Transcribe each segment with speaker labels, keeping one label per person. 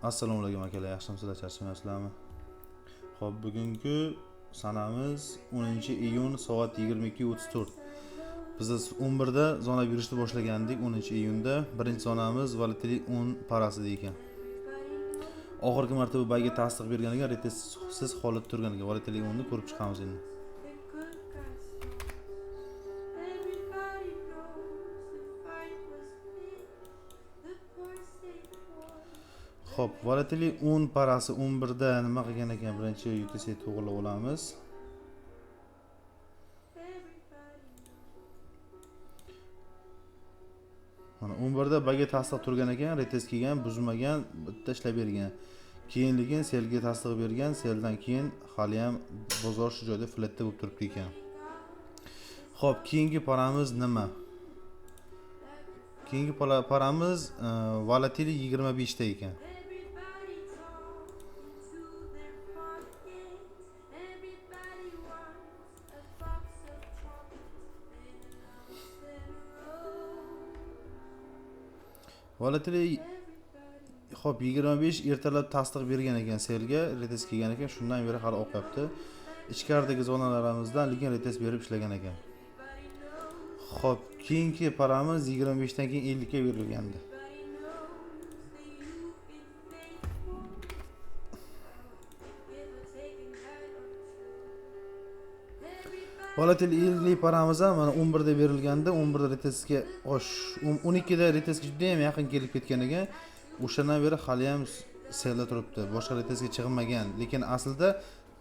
Speaker 1: Assalomu alaykum akalar, yaxshimisizlar, charchamayapsizlarmi? Xo'p, bugungi sanamiz 10-iyun soat 22:34. Biz 11da zona yurishni boshlagandik 10-iyunda. Birinchi zonamiz volatility 10 parasida ekan. Oxirgi marta bu bayga tasdiq berganiga retestsiz holat turganiga volatility 10 ni ko'rib chiqamiz endi. Xo'p, volatility 10 parasi 11da nima qilgan ekan? Birinchi UTC to'g'rilab olamiz. Mana 11da bayga tasdiq turgan ekan, retest kelgan, buzmagan, bitta ishlab bergan. Keyinligin selga tasdiq bergan, seldan keyin hali ham bozor shu joyda flatda bo'lib turibdi ekan. Xo'p, keyingi paramiz nima? Keyingi paramiz volatility 25 ta ekan. Volatility xo'p 25 ertalab tasdiq bergan ekan selga, retest kelgan ekan, shundan beri hali oqyapti. Ichkaridagi zonalarimizdan lekin retest berib ishlagan ekan. Xo'p, keyingi paramiz 25 dan keyin 50 ga berilgandi. Volatility 50 paramiz ham mana 11da berilganda, 11da retestga 12da retestga juda ham yaqin kelib ketgan ekan. O'shandan beri hali ham selda turibdi. Boshqa retestga chiqmagan, lekin aslida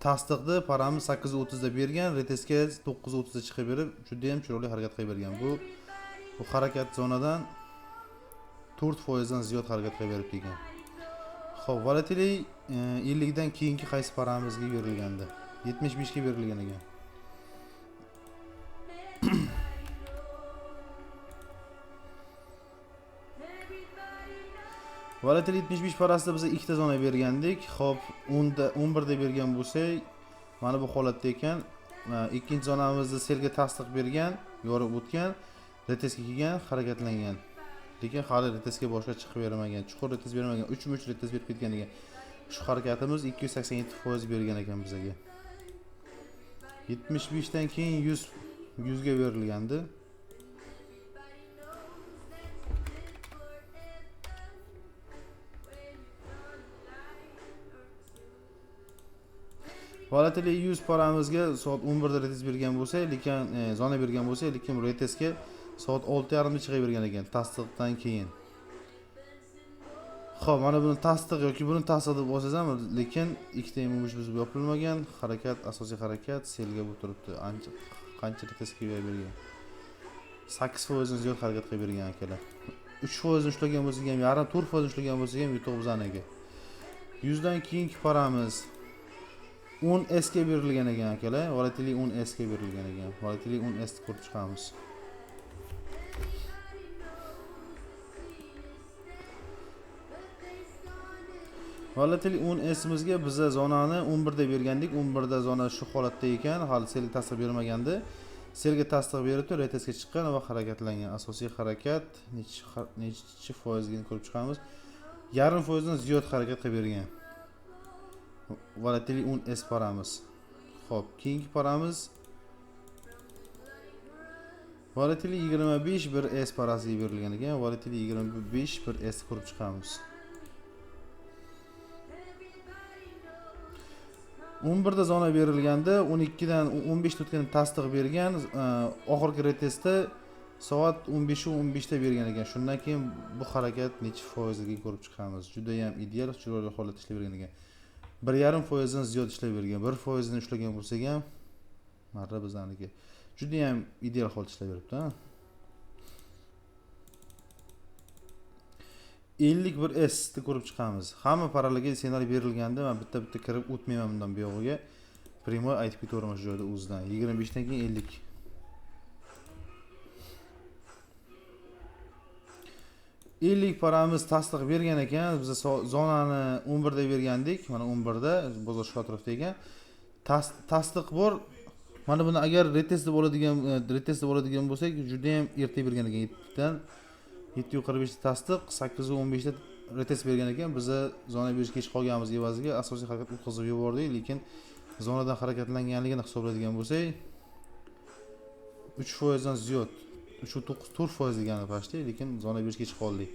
Speaker 1: tasdiqni paramiz 8:30 da bergan, retestga 9:30 da chiqib berib, juda ham chiroyli harakat qilib bergan. Bu harakat zonadan 4% dan ziyod harakat qilib beribdi ekan. Xo'p, volatility 50 dan keyingi qaysi paramizga berilgandi? 75 ga berilgan ekan. Volatility 75 parasida biz ikkita zona bergandik. Xo'p, 11da bergan bo'lsak, mana bu holatda ekan. Ikkinchi zonamizda selga tasdiq bergan, yorib o'tgan, retestga kelgan, harakatlangan. Lekin hali retestga boshqa chiqib bermagan, chuqur retest bermagan, 3 retest berib ketgan ekan. Shu harakatimiz 287% bergan ekan bizga. 75 dan keyin 100 ga berilgandi. Volatility 100 paramizga soat 11da retest bergan bo'lsa, lekin zona bergan bo'lsa, lekin retestga soat 6:30 da chiqib bergan ekan tasdiqdan keyin. Xo'p, mana buni tasdiq yoki buni tasdiq deb olsangiz ham, lekin ikkita imoj buzib yopilmagan, harakat, asosiy harakat selga bo'lib turibdi. Qancha retestga bergan? 8% dan ziyod harakat qilib bergan akalar. 3% ushlagan bo'lsa ham, yarim 4% ushlagan bo'lsa ham yutuq bizaniki. 100 dan keyingi paramiz 10S ga berilgan ekan akalar. Volatility 10S ga berilgan ekan. Volatility 10S ni ko'rib chiqamiz. Volatility 10S imizga biz zonani 11da bergandik. 11da zona shu holatda ekan, hali selga tasdiq bermagandi. Selga tasdiq beribdi, retestga chiqqan va harakatlangan. Asosiy harakat nechi foizligini ko'rib chiqamiz. Yarim foizdan ziyod harakat qilib bergan. Volatility 10S paramiz. Xo'p, keyingi paramiz volatility 25 bir S parasiga berilgan ekan. Volatility 25 bir S ko'rib chiqamiz. 11da zona berilganda, 12dan 15 o'tgan tasdiq bergan, oxirgi retestda soat 15:15 da bergan ekan. Shundan keyin bu harakat necha foizligini ko'rib chiqamiz. Juda ham ideal, chiroyli holatda ishlab bergan ekan. 1,5% dan ziyod ishlab bergan. 1% dan ushlagan bo'lsak ham, marra bizaniki. Juda ham ideal holatda ishlab beribdi, ha. 51S ni ko'rib chiqamiz. Hamma paralarga ssenariy berilganda, men bitta kirib o'tmayman bundan bu yog'iga. Primoy aytib ketaverman shu joyda o'zidan. 25 dan keyin 50. Ellik paramiz tasdiq bergan ekan. Biz zonani 11da bergandik. Mana 11da bozor shu atrofda ekan. Tasdiq bor. Mana buni agar retest deb oladigan bo'lsak, juda ham erta bergan ekan. 7 dan 7:45 da tasdiq, 8:15 da retest bergan ekan, biza zona berishga kech qolganmiz evaziga asosiy harakat o'tkazib yubordik, lekin zonadan harakatlanganligini hisoblaydigan bo'lsak 3% dan ziyod 3.9-4% degani pashti, lekin zona berishga kech qoldik.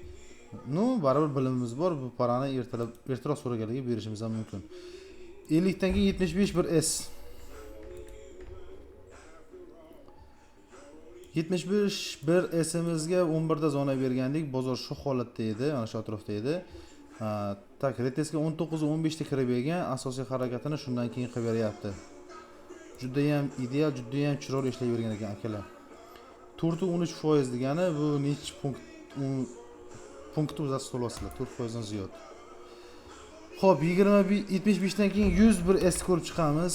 Speaker 1: Baribir bilimimiz bor, bu parani ertaroq so'raganlarga berishimiz ham mumkin. 50 dan keyin 75 bir S. 75 bir S'imizga 11 da zona bergandik. Bozor shu holatda edi, mana shu atrofda edi. Tak, retesga 19 va 15 da kirib bergan, asosiy harakatini shundan keyin qilib beryapti. Juda ham ideal, juda ham chiroyli ishlayvergan ekan akalar. 4.13% degani bu nech punkt o'zasiz to'lasizlar, 4% dan ziyod. Xo'p, 75 dan keyin 101 S ko'rib chiqamiz.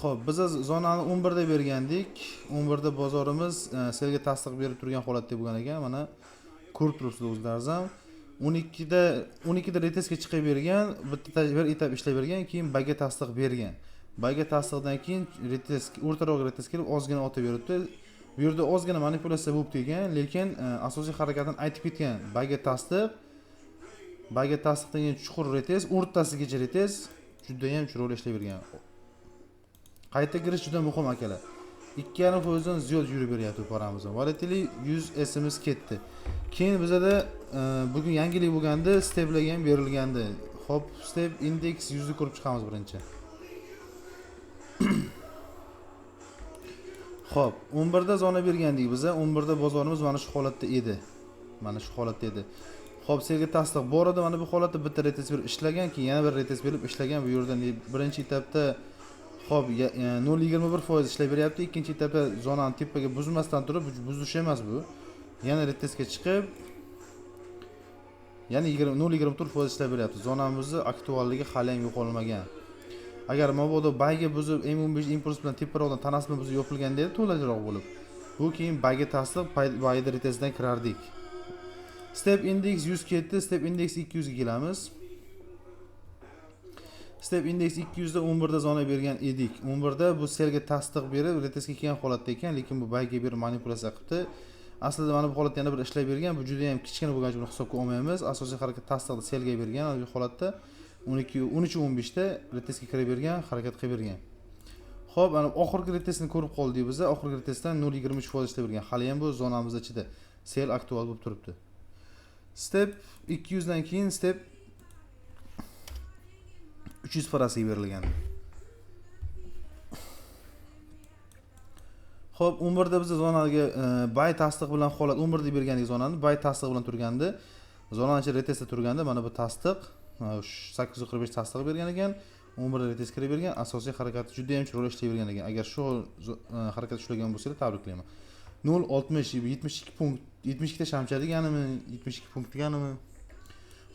Speaker 1: Xo'p, biz zonani 11 da bergandik. 11 da bozorimiz selga tasdiq berib turgan holatda bo'lgan ekan. Mana ko'rib turibsizlar o'zlaringiz ham. 12 da retesga chiqib bergan, bir etap ishlab bergan, keyin bayga tasdiq bergan. Bayga tasdiqdan keyin retes o'rtaroq retes kelib ozgina otib beribdi. Bu yerda ozgina manipulyatsiya bo'lib ekan, lekin asosiy harakatini aytib ketgan. Bayga tasdiqdan keyin chuqur retes, o'rtasigacha retes juda ham chiroyli ishlayib bergan. Qayta kirish juda muhim akalar. 2.5% dan ziyod yurib beryapti paramiz. Volatility 100 S'imiz ketdi. Keyin bizada bugun yangilik bo'lganda steplar ham berilgandi. Hop, step index 100 ni ko'rib chiqamiz birinchi. Xo'p, 11 da zona bergandik biza. 11 da bozorimiz mana shu holatda edi. Xo'p, selga tasdiq bor edi. Mana bu holatda bitta retest berib ishlagan, keyin yana bir retest berib ishlagan. Bu yerda birinchi etapda xo'p 0.21% ishlab beryapti. Ikkinchi etapda zonani tepaga buzmasdan turib, buzish emas bu. Yana retestga chiqib yana 0.24% ishlab beryapti. Zonamizni aktualligi hali ham yo'qolmagan. Agar mabodo bayga buzib M15 impuls bilan teparoqdan tanasi bilan buzib yopilganda edi, to'laroq bo'lib. Bu keyin bayga tasdiq bayda retestdan kirardik. Step index 100 ketdi, step index 200 ga kelamiz. Step index 200 da 11 da zona bergan edik. 11 da bu selga tasdiq berib retestga kelgan holatda ekan, lekin bu bayga berib manipulyatsiya qilibdi. Aslida mana bu holatda yana bir ishlab bergan, bu juda ham kichkina bo'lgani uchun hisobga olmaymiz. Asosiy harakat tasdiqda selga bergan, bu holatda 13.15 da retestga kirib bergan, harakat qilib bergan. Xo'p, ana oxirgi retestni ko'rib qoldik biz. Oxirgi retestdan 0.23% ishlab bergan. Hali ham bu zonamiz ichida sel aktual bo'lib turibdi. Step 200 dan keyin step 300 parasiga berilgan. Xo'p, 11 da biz zonaga bay tasdiq bilan holat 11 da bergandik zonani, bay tasdiq bilan turgandi. Zonani ichida retestda turganda mana bu tasdiq 845 tasdiq bergan ekan, 11 da retest kirib bergan, asosiy harakati juda ham chiroyli ishlayib bergan ekan. Agar shu harakat ushlagan bo'lsangiz tabriklayman. 0.60 72 punkt 72 ta shamcha deganimi, 72 punkt deganimi?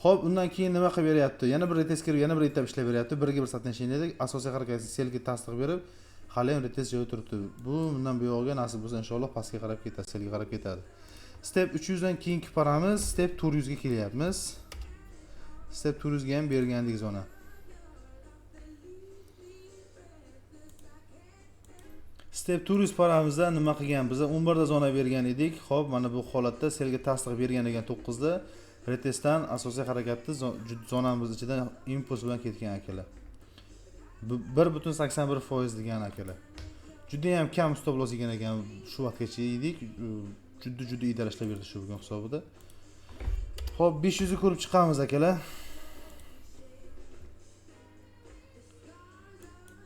Speaker 1: Xo'p, undan keyin nima qilib beryapti? Yana bir retest kirib, yana bir etap ishlab beryapti. Biriga bir satnashini edi. Asosiy harakati selga tasdiq berib, hali ham retest joyida turibdi. Bu bundan buyog'iga nasib bo'lsa inshaalloh pastga qarab ketadi, selga qarab ketadi. Step 300 dan keyingi paramiz step 400 ga kelyapmiz. Step 400 ga ham bergandik zona. Step 400 paramizda nima qilgan? Biz 11 da zona bergan edik. Xo'p, mana bu holatda selga tasdiq bergan ekan 9 da. Retestdan asosiy harakatni zonamiz ichidan impuls bilan ketgan akalar. 1.81% degan akalar. Juda ham kam stop loss ekan ekan shu vaqtgacha edik. Juda ideal ishlab berdi shu bugun hisobida. Xo'p, 500 ni ko'rib chiqamiz akalar.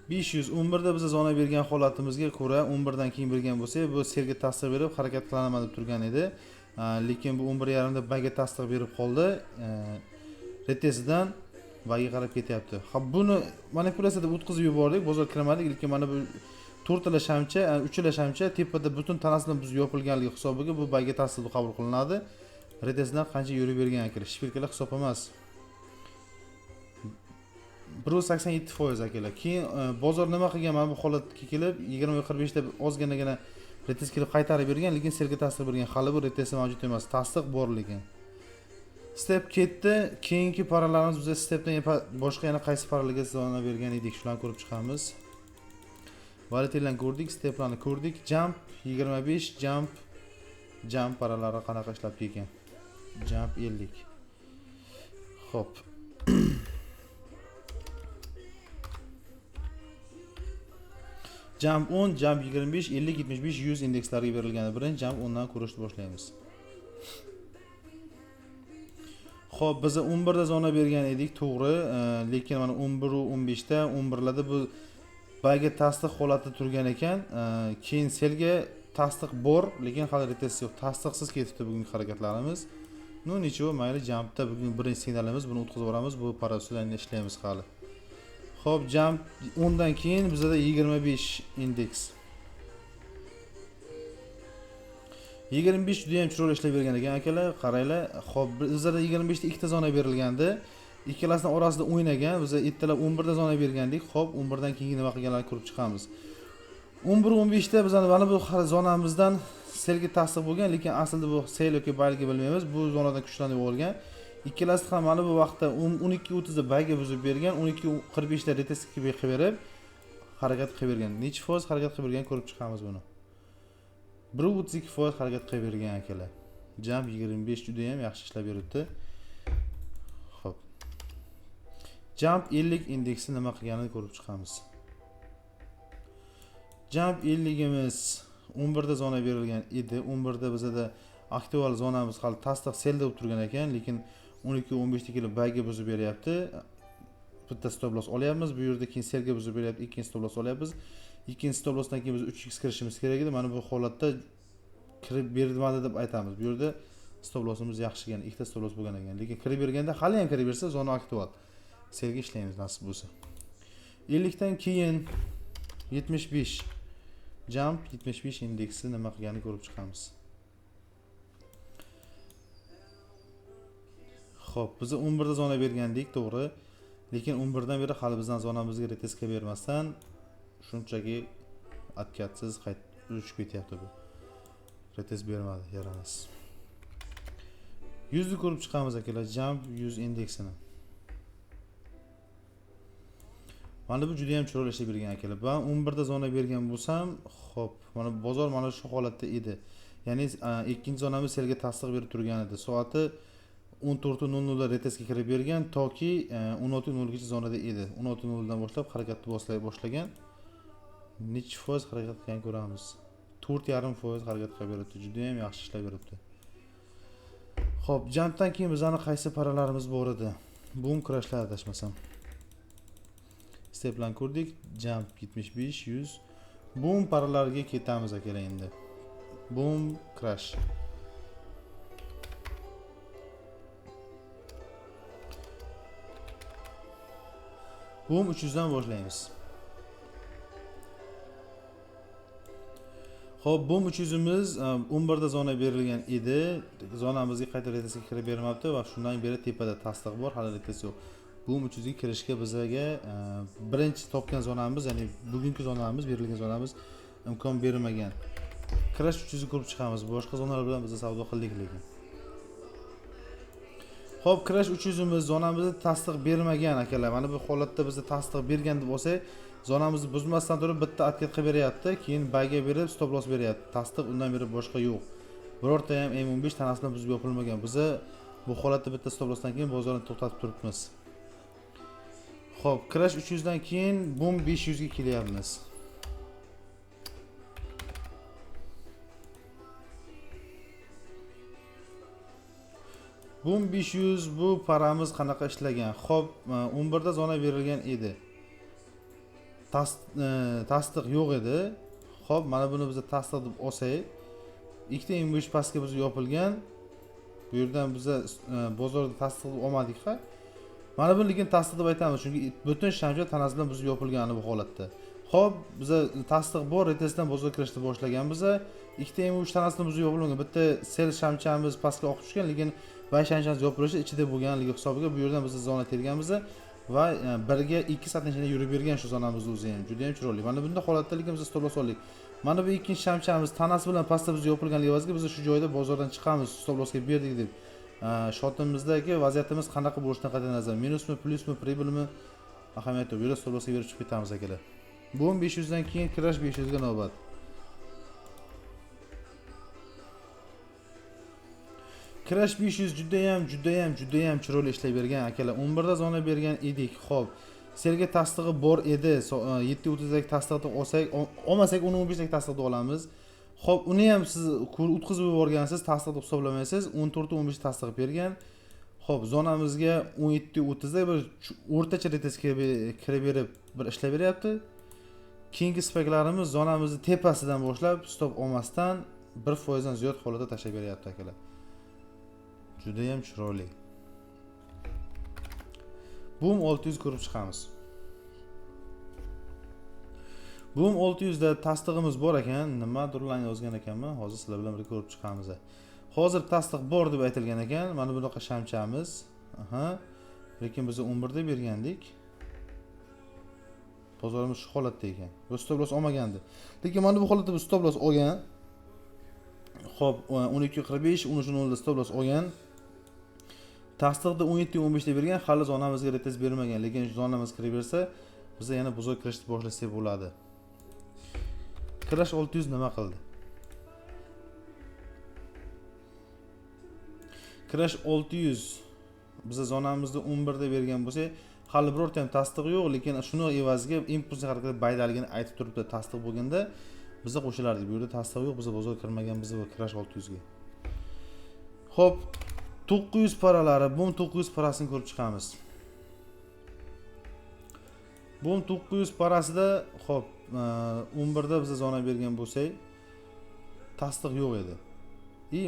Speaker 1: 500 11 da biz zona bergan holatimizga ko'ra 11 dan keyin bergan bo'lsa, bu selga tasdiq berib harakat qilaman deb turgan edi. Lekin bu 11.5 da bayga tasdiq berib qoldi. Retestdan bayga qarab ketyapti. Xo'p, buni manipulyatsiyada o'tkazib yubordik, bozor kirmadik, lekin mana bu 4 ta shamcha, 3 ta shamcha tepada butun tanasidan biz yopilganligi hisobiga bu bayga tasdiq qabul qilinadi. Retestdan qancha yurib bergan ekan, shpilkalar hisob emas. 1.87% akalar. Keyin bozor nima qilgan? Mana bu holatga kelib 20.45 da ozginagina retest kelib qaytarib bergan, lekin selga tasdiq bergan. Hali bu retest mavjud emas, tasdiq bor lekin. Step ketdi. Keyingi paralarimiz biz stepdan boshqa yana qaysi paralarga zona bergan edik, shularni ko'rib chiqamiz. Volatillarni ko'rdik, steplarni ko'rdik. Jump 25, jump jump paralari qanaqa ishlab ekan. Jump 50. Xo'p. Jump 10, jump 25, 50, 75, 100 indekslarga berilgan. Birinchi jump 10 dan ko'rishni boshlaymiz. Xo'p, biz 11 da zona bergan edik, to'g'ri, lekin mana 11 va 15 da 11 larda bu baga tasdiq holatda turgan ekan, keyin selga tasdiq bor, lekin hali retest yo'q. Tasdiqsiz ketibdi bugungi harakatlarimiz. No necha mayli, jumpda bugun birinchi signalimiz, buni o'tkazib yuboramiz, bu parasdan ishlaymiz hali. Xo'p, jump 10 dan keyin bizda 25 indeks. 25 juda ham chiroyli ishlab bergan ekan akalar, qaranglar. Xo'p, bizda 25 da ikkita zona berilgandi. Ikkalasining orasida o'ynagan, biz ertalab 11 da zona bergandik. Xo'p, 11 dan keyin nima qilganligini ko'rib chiqamiz. 11-15 da biz mana bu zonamizdan selga tasdiq bo'lgan, lekin aslida bu sel yoki bayligi bilmaymiz. Bu zonadan kuchlanib olgan. Ikkalasi ham mana bu vaqtda 12:30 da bayga buzib bergan, 12:45 da retest qilib berib harakat qilib bergan. Necha foiz harakat qilib bergan ko'rib chiqamiz buni. 1.32% harakat qilib bergan akalar. Jump 25 juda ham yaxshi ishlab beribdi. Xo'p. Jump 50 indeksi nima qilganini ko'rib chiqamiz. Jump 50imiz 11 da zona berilgan edi. 11 da bizda aktual zonamiz hali tasdiq selda bo'lib turgan ekan, lekin 12-15 da kelib bayga buzib beryapti. Bitta stop loss olyapmiz. Bu yerda keyin selga buzib beryapti, ikkinchi stop loss olyapmiz. Ikkinchi stop lossdan keyin biz 3x kirishimiz kerak edi. Mana bu holatda kirib bermadi deb aytamiz. Bu yerda stop lossimiz yaxshi ekan, ikkita stop loss bo'lgan ekan. Lekin kirib berganda hali ham kirib bersa zona aktual. Selga ishlaymiz nasib bo'lsa. 50 dan keyin 75 jump 75 indeksi nima qilganini ko'rib chiqamiz. Xo'p, biz 11 da zona bergandik, to'g'ri. Lekin 11 dan beri hali bizdan zonamizga retestga bermasdan shunchaki atkatsiz uchib ketyapti bu. Retest bermadi, yaramas. 100 ni ko'rib chiqamiz akalar, jump 100 indeksini. Mana bu juda ham chiroyli ishlab bergan akalar. Ben 11 da zona bergan bo'lsam, xo'p, mana bozor mana shu holatda edi. Ya'ni ikkinchi zonamiz selga tasdiq berib turgan edi. Soati 14:00 da retestga kirib bergan toki 16:00 gacha zonada edi. 16:00 dan boshlab harakatni boshlagan. Necha foiz harakat qilgan ko'ramiz. 4.5% harakat qilib beribdi. Juda ham yaxshi ishlab beribdi. Xo'p, jumpdan keyin bizning qaysi paralarimiz bor edi? Boom crashlar adashmasam. Step bilan ko'rdik. Jump 75, 100. Boom paralariga ketamiz akalar endi. Boom crash. Boom 300 dan boshlaymiz. Xo'p, boom 300imiz 11 da zona berilgan edi. Zonamizga qayta retestga kirib bermabdi va shundan beri tepada tasdiq bor, hali retest yo'q. Boom 300 ga kirishga bizga birinchi topgan zonamiz, ya'ni bugungi zonamiz, berilgan zonamiz imkon bermagan. Crash 300 ni ko'rib chiqamiz. Boshqa zonalar bilan biz savdo qildik lekin. Xo'p, crash 300imiz zonamizda tasdiq bermagan akalar. Mana bu holatda bizga tasdiq bergan deb olsak, zonamizni buzmasdan turib bitta atkat qilib beryapti, keyin bayga berib stop loss beryapti. Tasdiq undan beri boshqa yo'q. Birorta ham M15 tanasidan buzib yopilmagan. Biz bu holatda bitta stop lossdan keyin bozorni to'xtatib turibmiz. Xo'p, crash 300 dan keyin boom 500 ga kelyapmiz. Boom 500 bu paramiz qanaqa ishlagan? Xo'p, 11 da zona berilgan edi. Tasdiq yo'q edi. Xo'p, mana buni biz tasdiq deb olsak, ikkita M5 pastga biz yopilgan. Bu yerdan biz bozorda tasdiq olmadik-ha. Mana buni lekin tasdiq deb aytamiz, chunki butun shamcha tanasi bilan buzib yopilgani bu holatda. Xo'p, biz tasdiq bor, retestdan bozorga kirishni boshlagan. Biz ikkita M3 tanasidan buzib yopilgan. Bitta sel shamchamiz pastga oqib tushgan, lekin bay shamchamiz yopilishi ichida bo'lganligi hisobiga bu yerdan biz zona terganmiz va birga 2 soatdan yurib bergan shu zonamiz o'zi ham juda ham chiroyli. Mana bunda holatda lekin biz stop loss oldik. Mana bu ikkinchi shamchamiz tanasi bilan pastda biz yopilganligi evaziga biz shu joyda bozordan chiqamiz, stop lossga berdik deb. Shotimizdagi vaziyatimiz qanaqa bo'lishidan qat'iy nazar, minusmi, plyusmi, pribilmi ahamiyati yo'q. Bu yerda stop lossga berib chiqib ketamiz akalar. Boom 500 dan keyin crash 500 ga navbat. Crash 500 judayam chiroyli ishlayvergan akalar. 11 da zona bergan edik. Xo'p. Serga tasdig'i bor edi. 730 dagi tasdig'ini olsak, olmasak uni 15 dagi tasdig'ini olamiz. Xo'p, uni ham siz o'tkazib yuborgansiz, tasdiq deb hisoblamaysiz. 14 ta 15 tasdiq bergan. Xo'p, zonamizga 17:30 da bir o'rtacha retesga kirib berib bir ishlab beryapti. Keyingi speklarimiz zonamizni tepasidan boshlab, stop olmasdan 1% dan ziyod holatda tashlab beryapti akalar. Juda ham chiroyli. Boom 600 ko'rib chiqamiz. Boom 600 da tasdig'imiz bor ekan, nimadirlarni yozgan ekanman, hozir sizlar bilan birga ko'rib chiqamiz. Hozir tasdiq bor deb aytilgan ekan, mana bunaqa shamchamiz. Aha. Lekin biz 11 da bergandik. Bozorimiz shu holatda ekan. Bu stop loss olmagandi. Lekin mana bu holatda biz stop loss olgan. Xo'p, 12.45, 13.0 da stop loss olgan. Tasdiqda 17.15 da bergan, hali zonamizga retest bermagan, lekin zonamiz kirib bersa, biz yana bozor kirishni boshlasak bo'ladi. Crash 600 nima qildi? Crash 600 biz zonamizni 11 da bergan bo'lsa, hali birorta ham tasdiq yo'q, lekin shuni evaziga impulsli harakat baydaligini aytib turibdi. Tasdiq bo'lganda biz qo'shilardik. Bu yerda tasdiq yo'q, biz bozor kirmagan, biz bu Crash 600 ga. Xo'p, 900 paralari, Boom 900 parasini ko'rib chiqamiz. Boom 900 parasida, xo'p, 11 da biz zona bergan bo'lsak, tasdiq yo'q edi.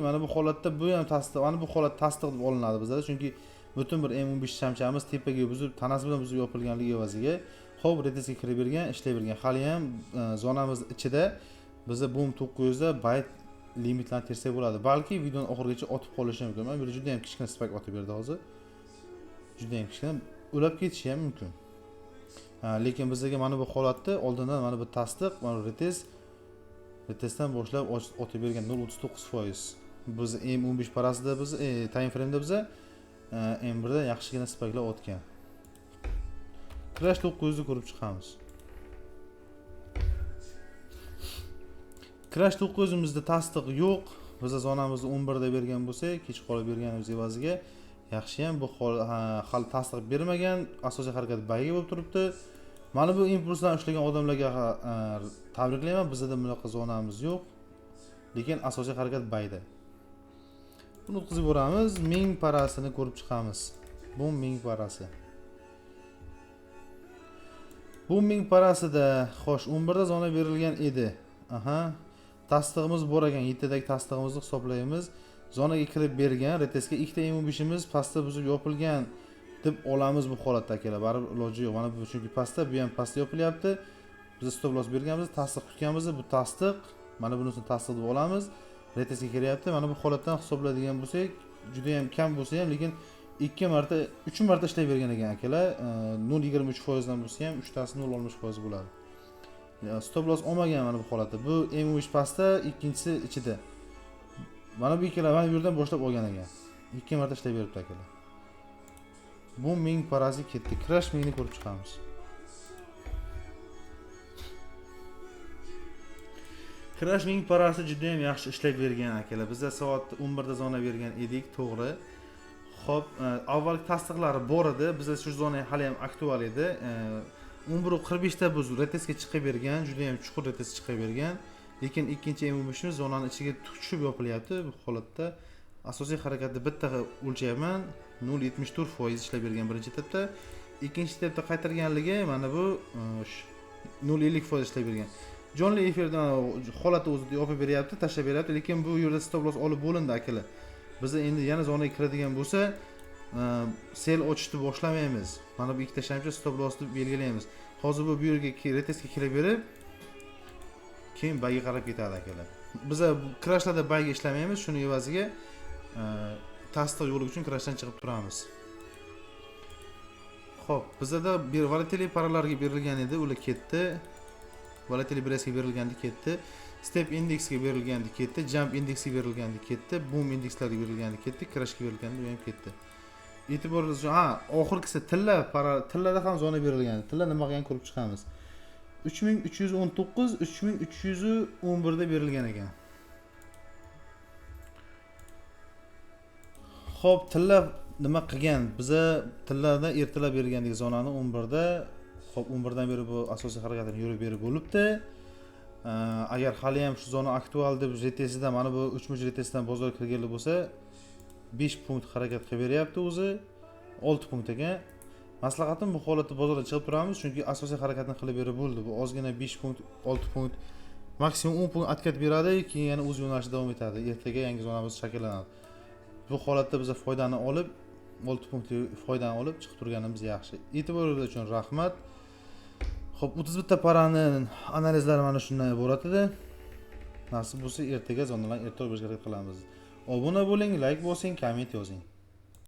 Speaker 1: Mana bu holatda bu ham tasdiq, mana bu holat tasdiq deb olinadi bizda, chunki butun bir M15 shamchamiz tepaga buzib, tanasi bilan buzib yopilganligi evaziga, xo'p, retesga kirib bergan, ishlayvergan. Hali ham zonamiz ichida bizda Boom 900 da bayt limitlarni tersak bo'ladi. Balki videoning oxirigacha otib qolishi mumkin. Mana bu yerda juda ham kichkina spike otib berdi hozir. Juda ham kichkina, ulab ketishi ham mumkin. Lekin bizga mana bu holatda oldindan mana bu tasdiq, mana retesdan boshlab otib bergan 0.39%. Biz M15 parasida biz time frame'da biz M1 da yaxshigina spikelar otgan. Crash 900 ni ko'rib chiqamiz. Crash 900 imizda tasdiq yo'q. Biz zonamizni 11 da bergan bo'lsak, kech qolib berganimiz evaziga yaxshi ham bu hali tasdiq bermagan, asosiy harakat bayga bo'lib turibdi. Mana bu impulslarni ushlagan odamlarga tabriklayman. Bizda bunaqa zonamiz yo'q. Lekin asosiy harakat bayda. Buni o'tkazib boramiz, 1000 parasini ko'rib chiqamiz. Bu 1000 parasi. Bu 1000 parasida xo'sh 11 da zona berilgan edi. Aha. Tasdig'imiz bor ekan, 7 dagi tasdig'imizni hisoblaymiz. Zonaga kirib bergan, retesga ikkita M15imiz pastda buzib yopilgan deb olamiz bu holatda akalar. Baribir iloji yo'q. Mana bu chunki pastda, bu ham pastda yopilyapti. Biz stop loss berganmiz, tasdiq kutganmiz, bu tasdiq. Mana bunisini tasdiq deb olamiz. Retesga kiryapti. Mana bu holatdan hisoblaydigan bo'lsak, juda ham kam bo'lsa ham, lekin 2 marta, 3 marta ishlay bergan ekan akalar. 0.23% dan bo'lsa ham 3 tasi 0.60% bo'ladi. Stop loss olmagan mana bu holatda. Bu M15 pastda, ikkinchisi ichida. Mana bu ikkalar mana bu yerdan boshlab olgan ekan. 2 marta ishlay beribdi akalar. Bu 1000 parasi ketdi. Crash 1000 ni ko'rib chiqamiz. Crash 1000 parasi juda ham yaxshi ishlab bergan akalar. Bizda soat 11 da zona bergan edik, to'g'ri. Xo'p, avvalgi tasdiqlari bor edi. Bizda shu zona hali ham aktual edi. 11.45 da biz retesga chiqib bergan, juda ham chuqur retes chiqib bergan. Lekin ikkinchi M15imiz zonaning ichiga tushib yopilyapti. Bu holatda asosiy harakatni bitta o'lchayman, 0.74% ishlab bergan birinchi etapda. Ikkinchi etapda qaytarganligi mana bu 0.50% ishlab bergan. Jonli efirda holatni o'zida yopib beryapti, tashlab beryapti, lekin bu yerda stop loss olib bo'lindi akalar. Biz endi yana zonaga kiradigan bo'lsa, sel ochishni boshlamaymiz. Mana bu ikkita shamcha stop lossni belgilaymiz. Hozir bu yerga retesga kirib berib, keyin bayga qarab ketadi akalar. Biz crashlarda bayga ishlamaymiz, shuni evaziga tasdiq yo'li uchun crashdan chiqib turamiz. Xo'p, bizda bir volatility paralarga berilgan edi, ular ketdi. Volatility brace'ga berilgandi, ketdi. Step indeksga berilgandi, ketdi. Jump indeksga berilgandi, ketdi. Boom indekslarga berilgandi, ketdi. Crashga berilgandi, u ham ketdi. E'tiboringiz uchun, oxirgisi tillada ham zona berilgan. Tilla nima qilgan ko'rib chiqamiz. 3319, 3311 da berilgan ekan. Xo'p, tilla nima qilgan? Biza tillarda ertalab bergandik zonani 11da. Xo'p, 11dan beri bu asosiy harakatini yurib berib bo'libdi. Agar hali ham shu zona aktual deb JTSdan mana bu 3 JTSdan bozor kirganlar bo'lsa, 5 punkt harakat qilib beryapti o'zi. 6 punkt ekan. Maslahatim bu holatda bozorga chiqib turamiz, chunki asosiy harakatni qilib berib bo'ldi. Bu ozgina 5 punkt, 6 punkt, maksimum 10 punkt atkat beradi, keyin yana o'z yo'nalishida davom etadi. Ertaga yangi zonamiz shakllanadi. Bu holatda biz foydani olib, 6 punktli foydani olib chiqib turganimiz yaxshi. E'tiboringiz uchun rahmat. Xo'p, 31 parani analizlari mana shunday bo'ladi. Nasib bo'lsa ertaga zonalarni ertaroq berishga harakat qilamiz. Obuna bo'ling, like bosing, komment yozing.